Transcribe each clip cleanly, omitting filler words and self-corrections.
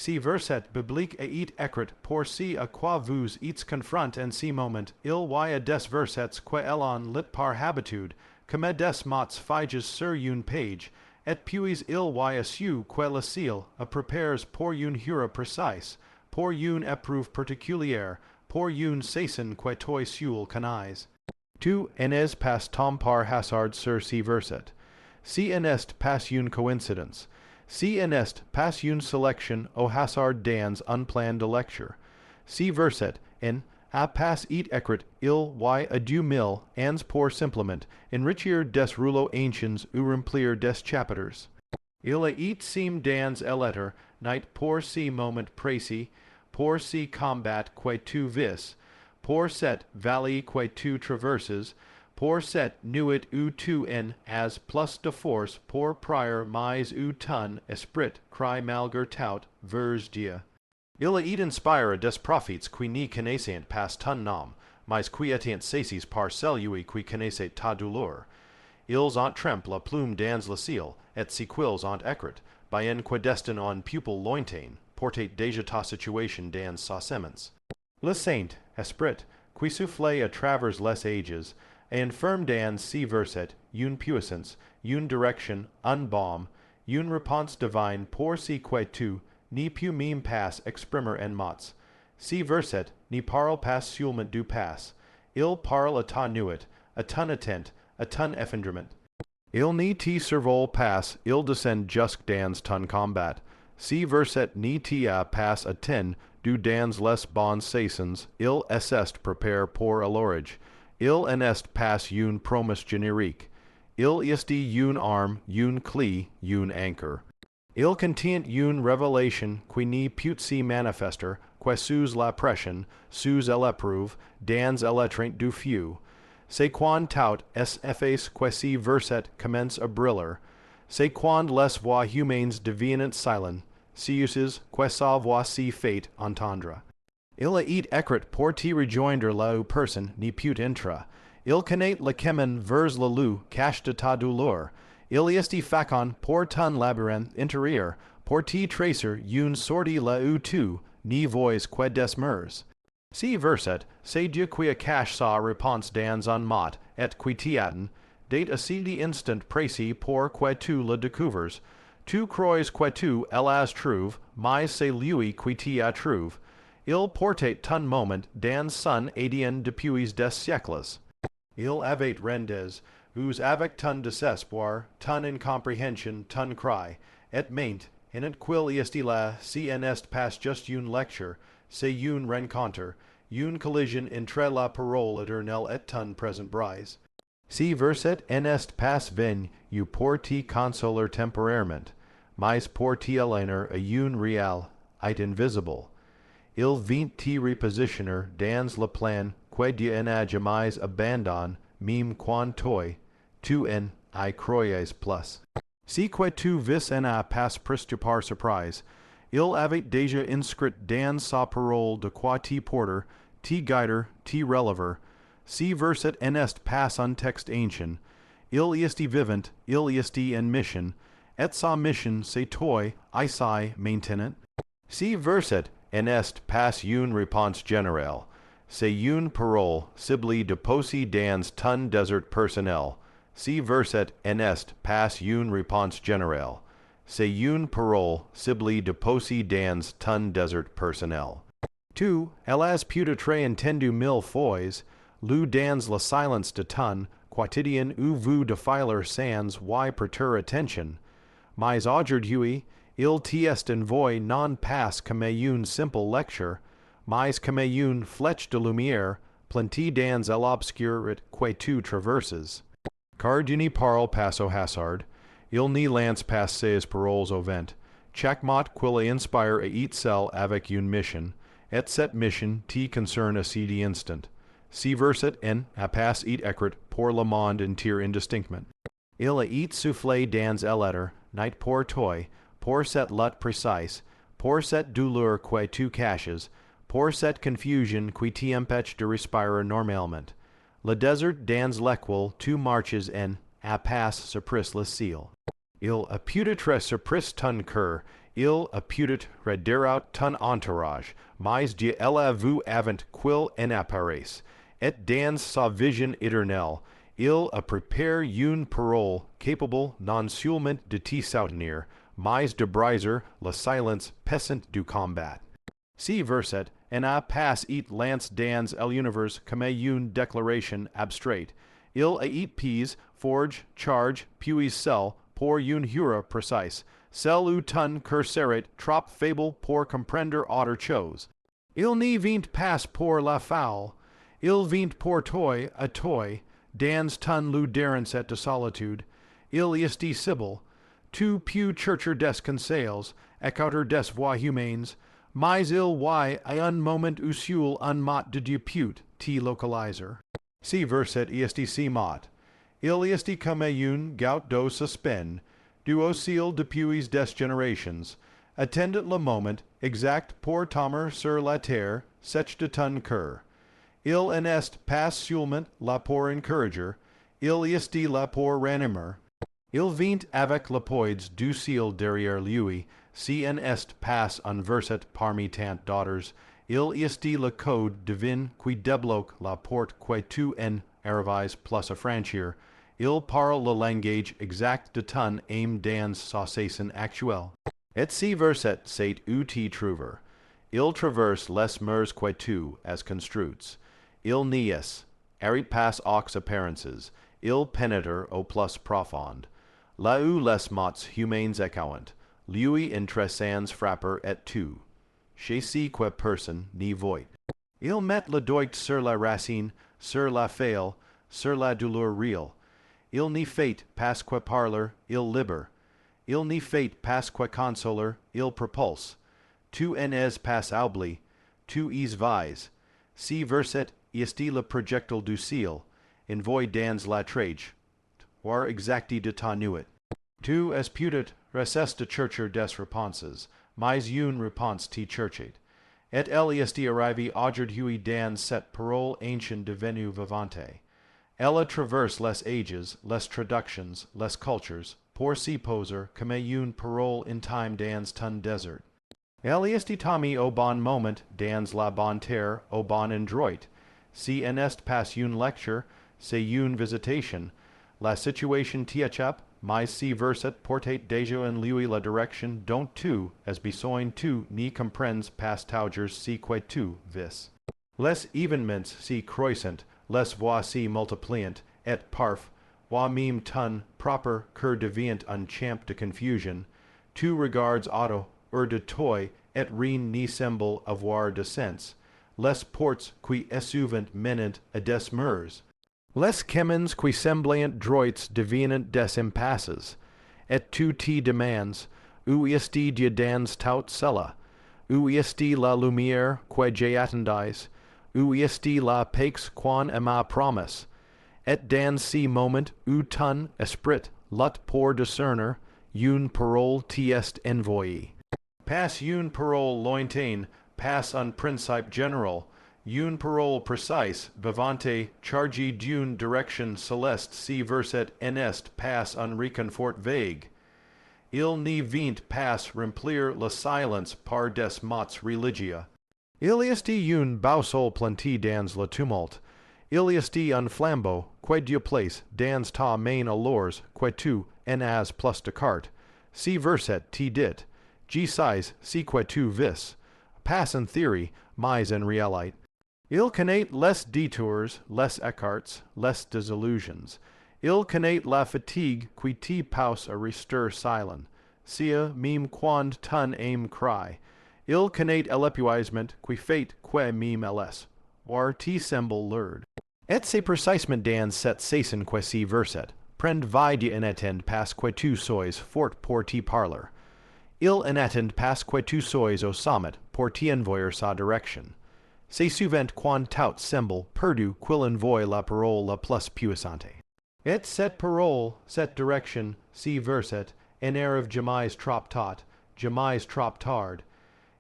Si verset biblique êtes écrit pour si à quoi vous êtes confronté en si moment, il y a des versets que l'on lit par habitude, comme des mots figes sur une page, et puis il y a ceux que le ciel a préparés pour une heure précise, pour une épreuve particulière, pour une saison que toi seul connais. Tu n'es pas tom par hasard sur si verset. Si n'est pas une coïncidence. Si n'est pas une sélection au hasard dans un plan de lecture. Si verset a pas écrit il y a 2000 ans pour simplement enrichir des rouleaux anciens ou remplir des chapitres. Il a seem dans la lettre night pour si moment précis, pour si combat que tu vis, pour cette vallée que tu traverses, pour cette nuit où tu en as plus de force pour prier mais où ton esprit crie malgré tout vers Dieu. Il a inspiré des prophètes qui ne connaissaient pas ton nom, mais qui étaient saisis par celui qui connaissait ta douleur. Ils ont trempé la plume dans le ciel, et si quils ont écrit, bien que destin en pupille lointain, portait déjà ta situation dans sa semence. Le Saint Esprit, qui soufflait à travers les ages, et infirme dans si verset, une puissance, une direction, un baume, une réponse divine pour si que tu, ni pu même pas exprimer en mots. Si verset, ni parle pas seulement du pas, il parle à ta nuit, à ton attente, à ton effondrement. Il ni te survole pas, il descend jusque dans ton combat. Si verset ni te a pas atteint du dans les bonnes saisons, il est prépare pour l'orage. Il n'est pas une promesse générique. Il est une arme, une clé, une anchor. Il contient une révélation qui ne peut se manifester que sous la pression, sous l'épreuve, dans l'étreinte du feu. C'est quand tout est que si verset commence à briller. C'est quand les voix humaines deviennent silentes, si uses que sa voix si fait entendre. Il a écrit pour te rejoindre là où personne n'y peut entrer. Il connaît le chemin vers le loup cache de ta douleur. Il est facon pour ton labyrinthe intérieur, pour te tracer une sortie là où tu n'y vois que des murs. Si verset, c'est Dieu qui cache sa réponse dans un mot, et qui t'attend, date à si instant précis pour que tu le découvres. Tu crois que tu l'as trouvé, mais c'est lui qui t'y trouve. Il portait ton moment dans son ADN depuis des siècles. Il avait rendes, vous avec ton désespoir, ton incompréhension, ton cri, et maint, en et quil est là, si n'est pas juste une lecture, c'est une rencontre, une collision entre la parole éternelle et ton présent brise. Si verset n'est pas vain, you pour te consoler temporairement, mais pour te aligner à une réelle, et invisible. Il vient te repositionner dans le plan que Dieu n'a jamais abandonné, même quand toi, tu y croyais plus. Si que tu vis en pas presque par surprise, il avait déjà inscrit dans sa parole de quoi te porter, te guider, te relever. Si verset n'est pas un texte ancien, il est vivant, il est en mission, et sa mission c'est toi, I sais maintenant. Si verset n'est pas une réponse générale, c'est une parole ciblée déposée dans ton désert personnel. Si verset n'est pas une réponse générale, c'est une parole ciblée déposée dans ton désert personnel. Tu, as peut-être entendu mille fois, lu dans le silence de ton quotidien ou vu défiler sans y prêter attention, mais aujourd'hui, il t'est envoyé non pas comme une simple lecture, mais comme une flèche de lumière plantée dans l'obscurité que tu traverses. Car Dieu n'y parle pas au hasard, il n'y lance pas ses paroles au vent. Chaque mot qu'il inspire est seul avec une mission, et cette mission te concerne à cet instant. Si verset a pas écrit pour le monde entier indistinctement. Il a soufflé dans la lettre, night pour toi, pour cette lutte précise, pour cette douleur que tu caches, pour cette confusion qui t'empêche de respirer normalement. Le désert dans lequel tu marches a pas surpris le ciel. Il a peut-être surpris ton cœur, Il apputit rederaut ton entourage, mais Dieu ella vous avant quil en appares, et dans sa vision éternelle, il a prépare une parole capable non seulement de te soutenir, mais de briser la silence pesante du combat. See Verset, en a passe it lance dans l'univers comme une déclaration abstraite. Il a it pise, forge, charge, puis sel, pour une jura précise. Celle où ton cœur serait trop faible pour comprendre autre chose. Il n'y vient pas pour la foule, il vient pour toi, à toi, dans ton ludérance de solitude. Il est disciple, tu peux chercher des conseils, écouter des voix humaines, mais il y a un moment où seul un mot de dispute te localiser. Si Verset est si mot, il est comme une goutte d'eau suspend, du oscille depuis des générations, attendant le moment exact pour tomber sur la terre, sèche de ton cœur. Il en est pas seulement là pour encourager, il est là pour ranimer. Il vient avec le poids du ciel derrière lui, si en est pas un verset parmi tant d'autres, il est le code divin qui débloque la porte que tu en arrives plus à franchir. Il parle le langage exact de ton âme dans sa saison actuelle. Et si Verset c'est où te trouver, il traverse les mers que tu as construits. Il nies, arrête pas aux apparences, il pénètre au plus profond. Là où les mots humains échouent, lui entre sans frapper et tu. Chez si que personne n'y voit. Il met le doigt sur la racine, sur la faille, sur la douleur réelle. Il n'y fait pas que parler, il libère. Il n'y fait pas que consoler, il propulse. Tu en es pas oubli, tu y vis. Si Verset est le projectile du ciel, envoie dans la trage, war exacti de ta nuit. Tu es putit recess de chercher des réponses, mais une réponse te cherchet. Et elle est arrivé aujourd'hui dans cette parole ancienne devenue vivante. Elle traverse les ages, les traductions, les cultures, pour s'y poser comme une parole in time dans ton désert. Elle est tombée au bon moment dans la bonne terre au bon endroit. Si en est pas une lecture, c'est une visitation. La situation t'échappe, mais si Verset portait déjà en lui la direction dont tu, as besoin tu n'y comprends pas toujours si que tu vis. Les événements si croissant, les voix si multipliant, et parf, wa même ton propre cœur devient un champ de confusion, tu regardes auto, de toi, et rien n'y semble avoir de sens. Les portes qui souvent menant à des murs. Les chemins qui semblent droits deviennent des impasses. Et tu te demandes, où est Dieu dans tout cela? Où est la lumière que j'attendais? Où est la paix qu'on m'a promise? Et dans ce moment où ton esprit lot pour discerner, une parole t'est envoyée. Pas une parole lointaine, pas un principe général, une parole précise, vivante, chargée d'une direction céleste si Verset en est pas un réconfort vague. Il n'y vient pas remplir la silence par des mots religieux. Il est une boussole plantée dans le tumulte. Il est un flambeau, que Dieu place dans ta main alors, que tu en as plus de carte. Si Verset te dit, G sais si que tu vis, pas en théorie, mais en réalité. Il connaît les détours, les écarts, les désillusions. Il connaît la fatigue qui te pousse à rester silent, sia même quand ton âme crie. Il connaît l'épuisement qui fait que même elles, or te semble lourd. Et c'est précisément dans cette saison que si Verset, prend vie en attend parce que tu sois fort pour te parler. Il en attend parce que tu sois au sommet pour te envoyer sa direction. C'est souvent quand tout semble perdu qu'il envoie la parole la plus puissante. Et cette parole, cette direction, si Verset, en arrive jamais trop tôt, jamais trop tard.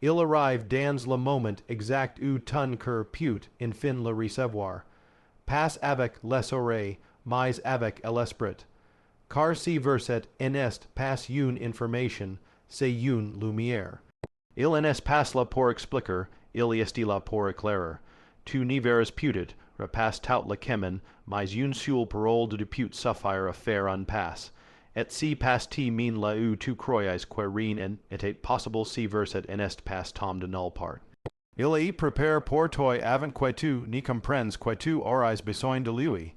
Il arrive dans le moment exact où ton cœur peut enfin le recevoir. Pas avec les oreilles, mais avec l'esprit. Car si Verset en est pas une information, c'est une lumière. Il n'est pas là pour expliquer, il est là pour éclairer. Tu n'y verras putit, repasse tout le chemin, mais une seule parole de depute suffire à faire unpass. Et si passe-ti min la où tu croyais que rien en était possible si verset en est pas tom de nulle part. Il y prépare pour toi avant que tu n'y comprennes que tu aurais besoin de lui.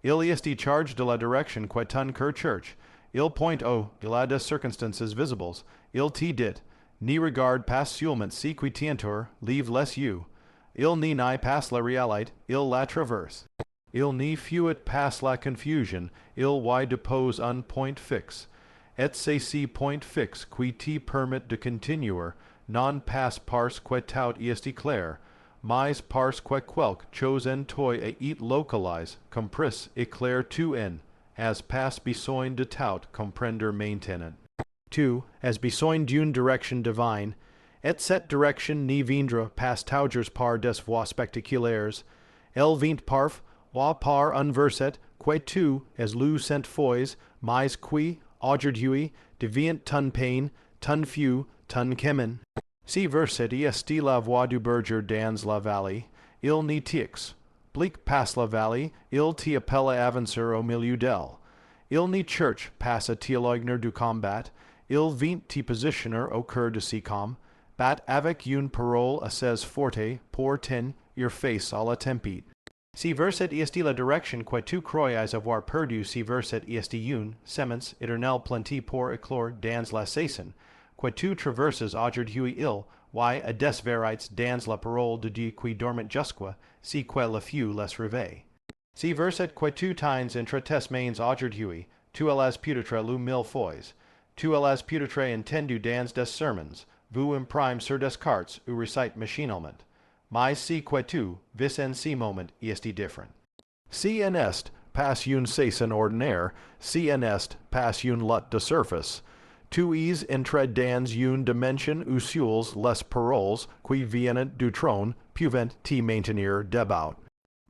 Il y est charge de la direction que ton cœur cherche. Il point il a des circonstances visibles. Il t'y dit, ni regarde pas seulement si qui t'entoure, leave les you. Il n'y nie pas la réalité, il la traverse. Il n'y fuit pas la confusion, il y depose un point fixe. Et c'est ce point fixe qui te permet de continuer, non pas parce que tout est clair, mais parce que quelque chose en toi est localisé, compris et clair tu en, as pas besoin de tout comprendre maintenant. Tu, as besoin d'une direction divine, et cette direction n'y viendra pas toujours par des voies spectaculaires, elle vient par un verset que tu, as lu cent fois, mais qui, aujourd'hui, devient ton pain, ton feu, ton chemin. Si verset est la voix du berger dans la vallée, il n'y tix. Blique passe la vallée, il t'y appelle à avancer au milieu d'elle. Il n'y cherche pas à t'éloigner du combat, il vient t'y positionner au cœur de ce com, bat avec une parole assez forte pour ten your face à la tempête. Si verset est la direction que tu croyais avoir perdu, si verset est une semence éternelle plenty pour éclore dans la saison, que tu traverses aujourd'hui il, y a des verités dans la parole de Dieu qui dormait jusqu'à, si que le fut les réveil. Si verset que tu tines entre tes mains aujourd'hui, tu allais peut-être lu mille fois, tu allais peut-être entendu dans des sermons, vous imprime sur des cartes ou recite machinalement. Mais si que tu, vis en ce moment, est different. Si en est pas une saison ordinaire, si en est pas une lot de surface, tu es entre dans une dimension où seules les paroles qui viennent du trône peuvent te maintenir debout.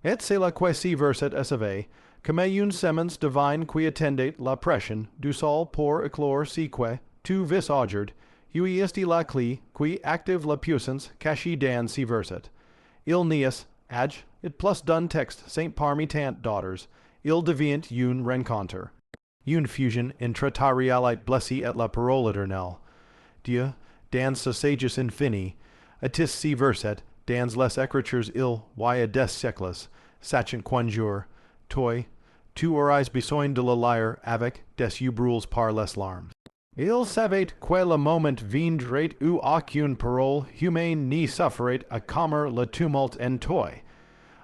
Et c'est là que si verset savait, comme une semence divine qui attendait la pression du sol pour éclore si que tu vis aujourd'hui, lui est la clé qui active la puissance cachée dans si verset. Il nies, age, it plus d'un texte saint parmi tant daughters, il devient une rencontre. Une fusion entre ta réalité blessée et la parole éternelle. Dieu, dans sa sagesse infinie, atis si verset, dans les écritures il, y des siècles, sachant qu'un jour, toi, tu aurais besoin de la lyre avec des brûles par les larmes. Il savait que le moment viendrait où aucune parole humaine n'y sufferait à calmer le tumulte en toi.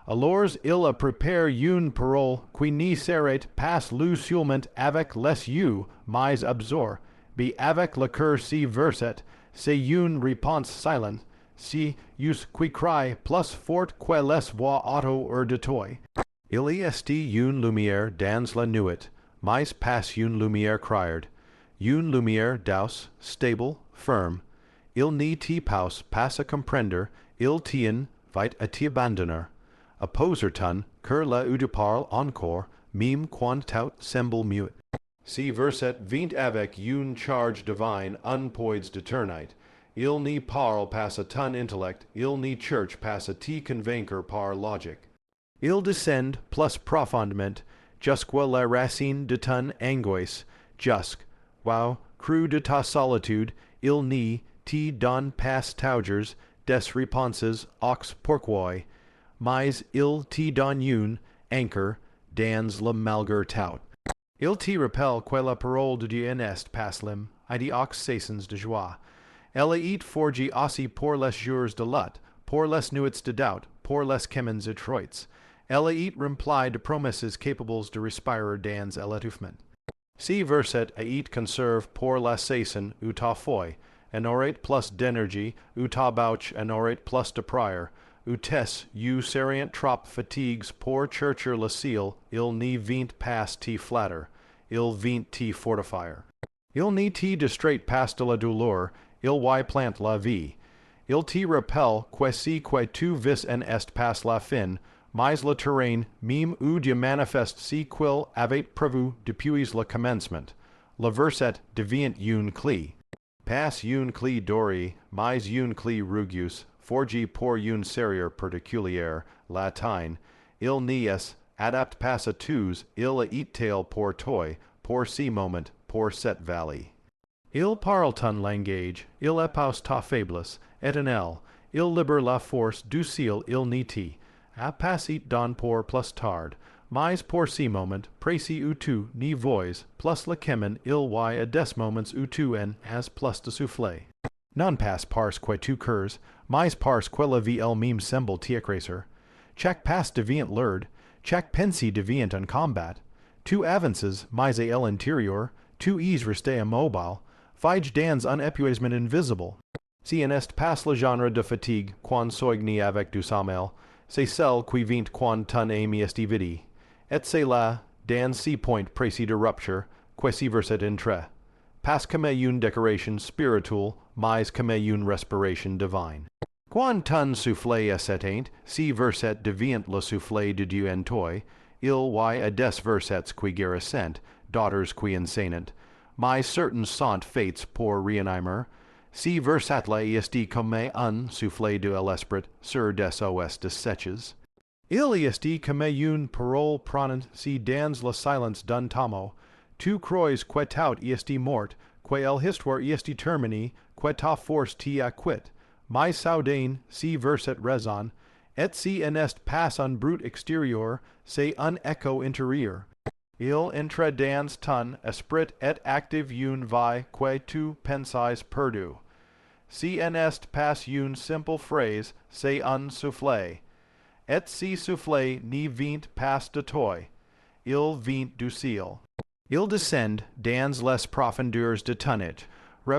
Alors il a préparé une parole qui n'y serait pas lue seulement avec les yeux, mais absor, mais avec le cœur si verset, c'est une réponse silente, si us qui crie plus fort que les voix autour de toi. Il y est une lumière dans la nuit, mais pas une lumière criard. Une lumière douce, stable, ferme. Il n'y t'y pas à comprendre, il tient, vite à t'y abandonner. Opposer-ton, que là où tu parles encore, même quand tout semble muet. Si verset vient avec une charge divine unpoids d'éternité, il n'y parle pas à ton intellect, il n'y cherche pas à t'y convaincre par logique. Il descend plus profondément, jusqu'à la racine de ton angoisse, jusqu'à wow, cru de ta solitude, il n'y te donne pas toujours des réponses aux pourquoi, mais il te donne une anchor dans le malgré tout. Il te rappelle que la parole de Dieu n'est pas lim, et des aux saisons de joie. Elle est forgée aussi pour les jours de lutte, pour les nuits de doubt, pour les chemins étroits. Elle est remplie de promesses capables de respirer dans l'étouffement. Si verset est conserve pour la saison où ta foi, en aurait plus d'énergie, où ta bouche en aurait plus de prière, où tes you serient trop fatigues pour chercher le ciel, il n'y vient pas te flatter, il vient te fortifier. Il n'y te distrait pas de la douleur, il y plante la vie. Il te rappelle que si que tu vis en est pas la fin, mais le terrain même où Dieu manifeste si qu'il avait prévu depuis le commencement. Le verset devient une clé. Pass un cli dori, mais un cli rugius, forgi por un serrier particulier, latine, il nies, adapt passa tus, il a eat tail por toi, por si moment, por set valley. Il parle ton langage, il epaus ta faiblesse, et en elle, il liber la force du ciel il niti, a passit don por plus tard, mais por si moment, préci utu ni voix, plus la chemin il y a des moments utu en as plus de souffle. Non pas pars que tu curs, mais pars que la vie elle-même semble t'écraser. Chaque pas devient lourd, chaque pensée devient un combat. Tu avances, mais à l'intérieur, tu es resté immobile, fige dans un épuisement invisible. Si en est pas le genre de fatigue, quan soigni avec du sommeil, c'est celle qui vient quand ton âme est vide. Et c'est là, dans si point précis de rupture, que si verset entre. Pas comme une décoration spirituelle, mais comme une respiration divine. Quand ton souffle est éteint, si verset devient le souffle de Dieu en toi, il y a des versets qui guérissent, daughters qui enseignent, mais certains sont faits pour réanimer. Si verset-là est comme un souffle de l'esprit sur des os desséchés. Il est comme une parole prononcée dans le silence d'un tombeau. Tu crois que tout est mort, que l'histoire est terminée, que ta force t'y acquitte. Mais soudain, si verset résonne, et si en est pas un brut extérieur, c'est un écho intérieur. Il entre dans ton esprit et active une vie que tu pensais perdu. Si en est pas une simple phrase, c'est un souffle. Et si souffle n'y vient pas de toi, il vient du ciel. Il descend dans les profondeurs de ton être,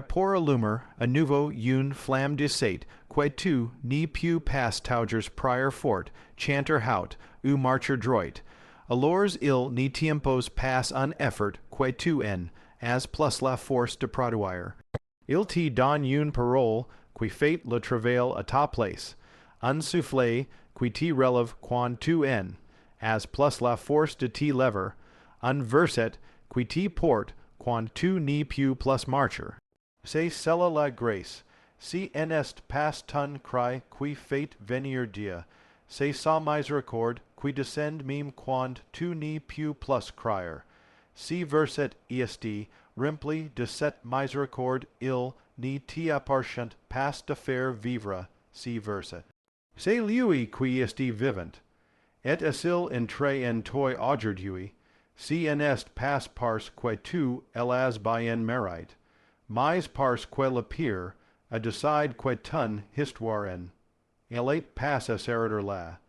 pour allumer à nouveau une flamme de set, que tu n'y peux pas taugers prior fort, chanter haut, ou marcher droit. Alors il n'y t'impose pas un effort que tu en, as plus la force de produire. Il te donne une parole qui fait le travail à ta place, un souffle qui te relève quand tu en, as plus la force de te lever, un verset qui te porte quand tu n'y peux plus marcher. C'est cela la grâce. Si en est pas ton cri qui fait venir Dieu, c'est sa miséricorde qui descend même quand tu n'y peux plus crier. Si verset est rempli de cette miséricorde, il n'y t'appartient pas de faire vivre si verset. C'est lui qui est vivant. Et est-il entré en toi aujourd'hui, si en est pas parce que tu l'as bien mérite, mais parce que le pire a décidé que ton histoire en, il est pas à s'arrêter là.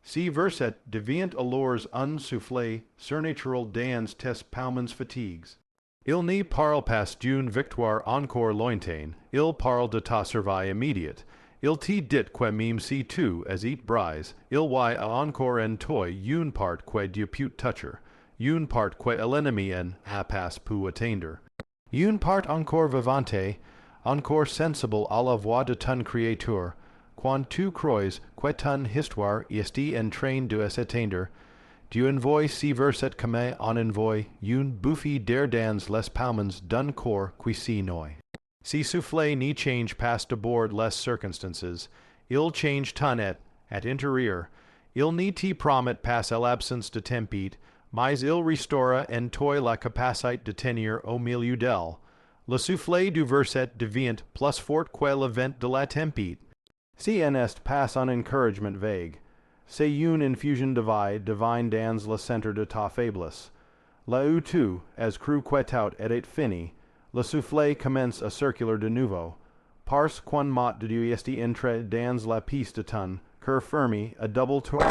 Si verset devient alors un souffle surnaturel dans tes palmens fatigues. Il n'y parle pas d'une victoire encore lointaine, il parle de ta survie immédiate. Il te dit que même si tu, as it brise, il y a encore en toi une part que Dieu peut toucher, une part que l'ennemi en a pas pu atteindre. Une part encore vivante, encore sensible à la voix de ton Créateur, quand tu crois que ton histoire est en train de s'éteindre, tu envoies si verset comme on envoie une bouffée d'air dans les palmens d'un corps qui s'y noie. Si souffle n'y change pas de bord les circonstances, il change ton être, at intérieur, il n'y te promet pas l'absence de tempête, mais il restaura en toi la capacité de tenir au milieu d'elle. Le souffle du verset devient plus fort que le vent de la tempête. Si en est pas un encouragement vague, c'est une infusion de vie divine dans le centre de ta faiblesse. Là où tu, as cru que tout est fini, le souffle commence à circuler de nouveau, parce qu'un mot de Dieu est entré dans la piste de ton cœur fermé à double tour.